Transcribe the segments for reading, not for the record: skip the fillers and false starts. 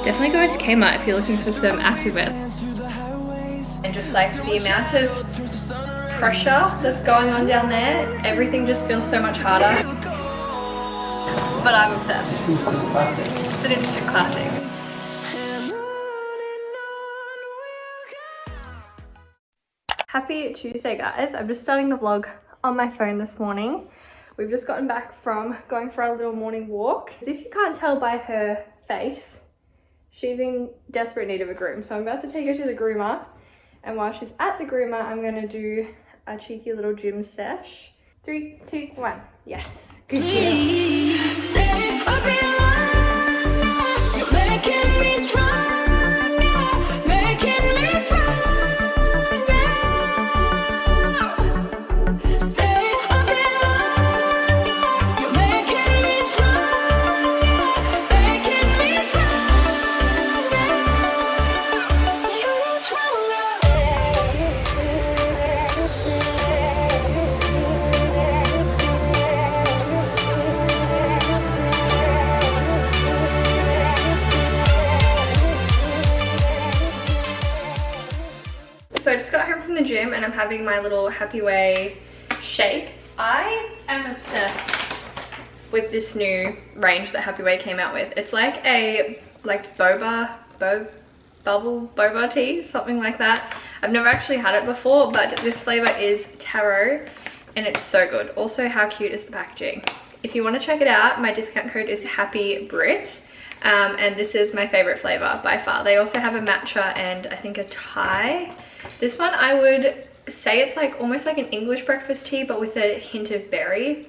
Definitely go to Kmart if you're looking for some activewear. And just like the amount of pressure that's going on down there, everything just feels so much harder. But I'm obsessed. It's an instant classic. Happy Tuesday, guys. I'm just starting the vlog on my phone this morning. We've just gotten back from going for our little morning walk. If you can't tell by her face, she's in desperate need of a groom. So I'm about to take her to the groomer. And while she's at the groomer, I'm going to do a cheeky little gym sesh. 3, 2, 1. Yes. Good girl. Stay up in line. You're making me strong. Making me strong. So I just got home from the gym and I'm having my little Happy Way shake. I am obsessed with this new range that Happy Way came out with. It's like a bubble boba tea, something like that. I've never actually had it before, but this flavor is taro and it's so good. Also, how cute is the packaging? If you want to check it out, my discount code is HAPPYBRIT. And this is my favorite flavor by far. They also have a matcha and I think a Thai. This one I would say it's like almost like an English breakfast tea, but with a hint of berry.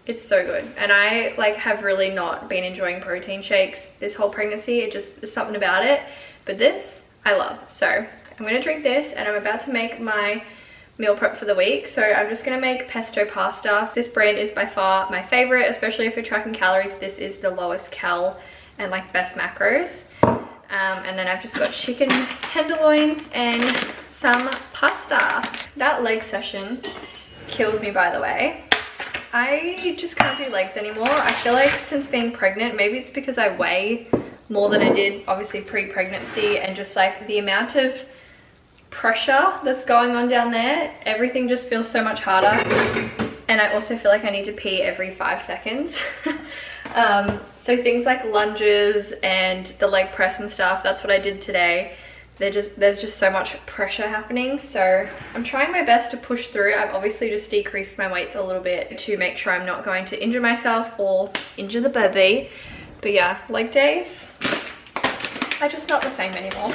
It's so good. And I have really not been enjoying protein shakes this whole pregnancy. There's something about it. But this I love. So I'm gonna drink this and I'm about to make my meal prep for the week. So I'm just gonna make pesto pasta. This brand is by far my favorite, especially if you're tracking calories. This is the lowest cal and best macros. And then I've just got chicken tenderloins and some pasta. That leg session kills me, by the way. I just can't do legs anymore. I feel like since being pregnant, maybe it's because I weigh more than I did obviously pre-pregnancy, and just the amount of pressure that's going on down there, everything just feels so much harder. And I also feel like I need to pee every 5 seconds. So things like lunges and the leg press and stuff, that's what I did today. There's just so much pressure happening. So I'm trying my best to push through. I've obviously just decreased my weights a little bit to make sure I'm not going to injure myself or injure the baby. But yeah, leg days are just not the same anymore.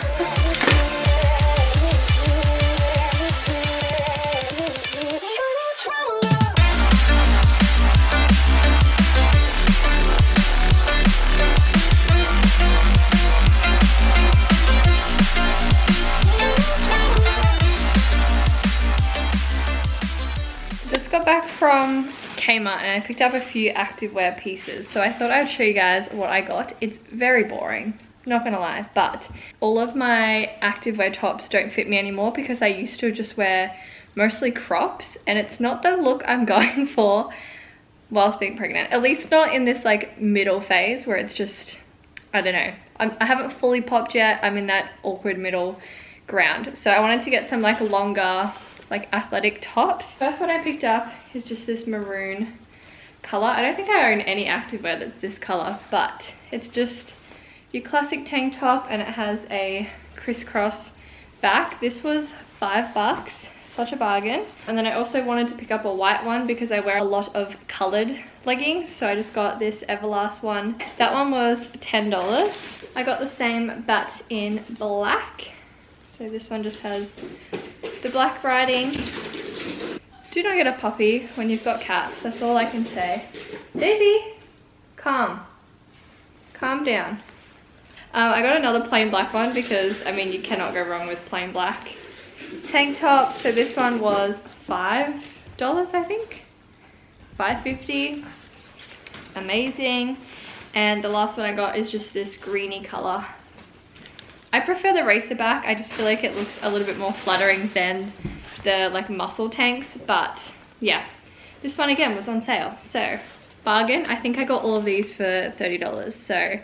Got back from Kmart and I picked up a few activewear pieces, so I thought I'd show you guys what I got. It's very boring, not gonna lie, but all of my activewear tops don't fit me anymore because I used to just wear mostly crops, and it's not the look I'm going for whilst being pregnant, at least not in this middle phase where it's just, I don't know, I haven't fully popped yet. I'm in that awkward middle ground, so I wanted to get some longer athletic tops. First one I picked up is just this maroon color. I don't think I own any activewear that's this color, but it's just your classic tank top and it has a crisscross back. This was $5, such a bargain. And then I also wanted to pick up a white one because I wear a lot of colored leggings, so I just got this Everlast one. That one was $10. I got the same but in black. So this one just has the black writing. Do not get a puppy when you've got cats, that's all I can say. Daisy, calm down. I got another plain black one because I mean you cannot go wrong with plain black. Tank top, so this one was $5 I think, $5.50. Amazing. And the last one I got is just this greeny color. I prefer the racer back. I just feel like it looks a little bit more flattering than the muscle tanks. But yeah, this one again was on sale, so bargain. I think I got all of these for $30, so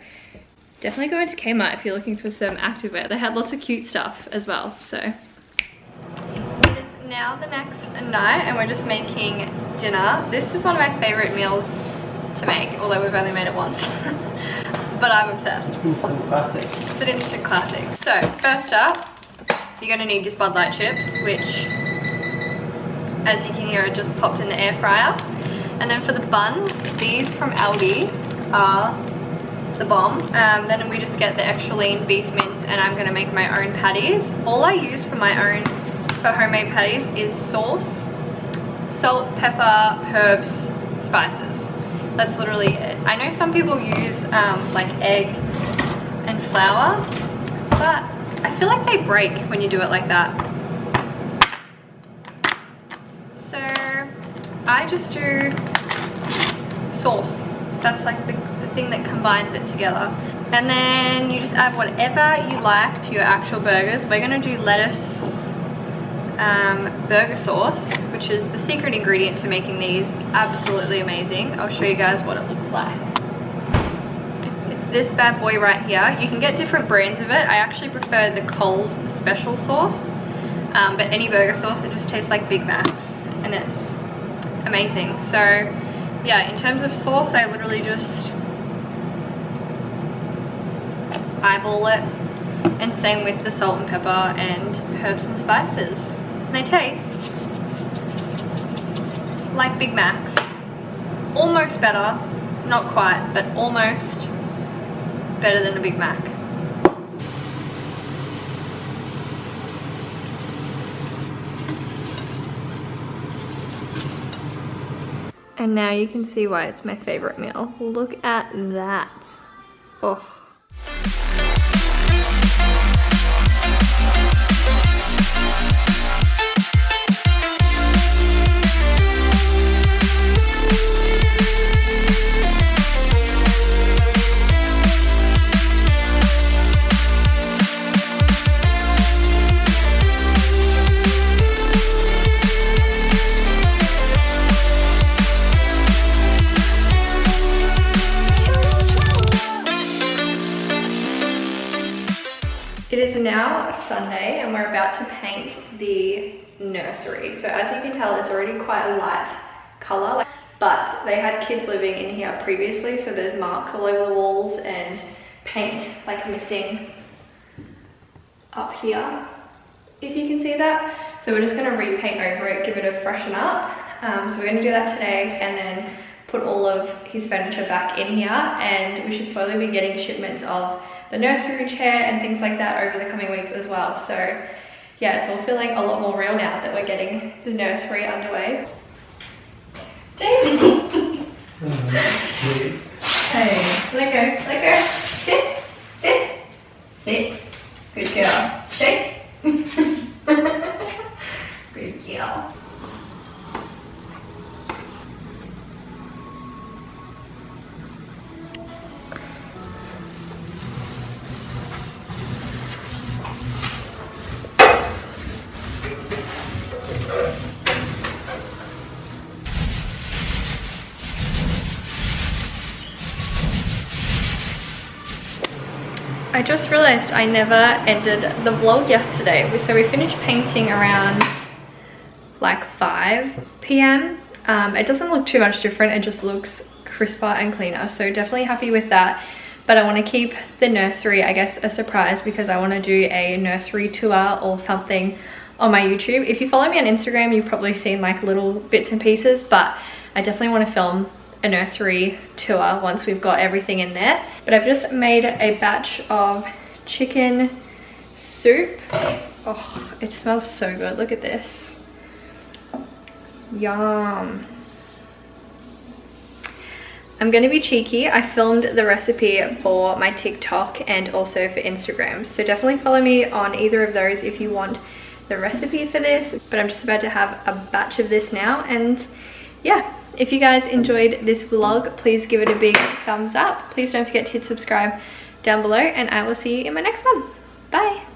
definitely go into Kmart if you're looking for some activewear. They had lots of cute stuff as well, so. It is now the next night and we're just making dinner. This is one of my favorite meals to make, although we've only made it once. But I'm obsessed. Instant classic. It's an instant classic. So, first up, you're gonna need your Bud Light chips, which, as you can hear, are just popped in the air fryer. And then for the buns, these from Aldi are the bomb. Then we just get the extra lean beef mince and I'm gonna make my own patties. All I use for homemade patties is sauce, salt, pepper, herbs, spices. That's literally it. I know some people use like egg and flour, but I feel like they break when you do it like that. So I just do sauce. That's like the thing that combines it together. And then you just add whatever you like to your actual burgers. We're gonna do lettuce burger sauce, which is the secret ingredient to making these absolutely amazing. I'll show you guys what it looks like. It's this bad boy right here. You can get different brands of it. I actually prefer the Coles special sauce, but any burger sauce, it just tastes like Big Macs and it's amazing. So yeah, in terms of sauce, I literally just eyeball it, and same with the salt and pepper and herbs and spices. They taste like Big Macs, almost better, not quite, but almost better than a Big Mac. And now you can see why it's my favorite meal. Look at that. Oh. It is now Sunday and we're about to paint the nursery. So as you can tell, it's already quite a light color, but they had kids living in here previously, so there's marks all over the walls and paint like missing up here, if you can see that. So we're just gonna repaint over it, give it a freshen up. So we're gonna do that today and then put all of his furniture back in here, and we should slowly be getting shipments of the nursery chair and things like that over the coming weeks as well. So yeah, it's all feeling a lot more real now that we're getting the nursery underway. Daisy! Hey, let go, let go. Sit, sit, sit. Good girl. Shake. Good girl. I just realized I never ended the vlog yesterday. So we finished painting around like 5 p.m. It doesn't look too much different, it just looks crisper and cleaner, so definitely happy with that. But I want to keep the nursery, I guess, a surprise, because I want to do a nursery tour or something on my YouTube. If you follow me on Instagram, you've probably seen like little bits and pieces, but I definitely want to film a nursery tour once we've got everything in there. But I've just made a batch of chicken soup. Oh, it smells so good. Look at this. Yum. I'm gonna be cheeky. I filmed the recipe for my TikTok and also for Instagram, so definitely follow me on either of those if you want the recipe for this. But I'm just about to have a batch of this now, and yeah, if you guys enjoyed this vlog, please give it a big thumbs up. Please don't forget to hit subscribe down below, and I will see you in my next one. Bye.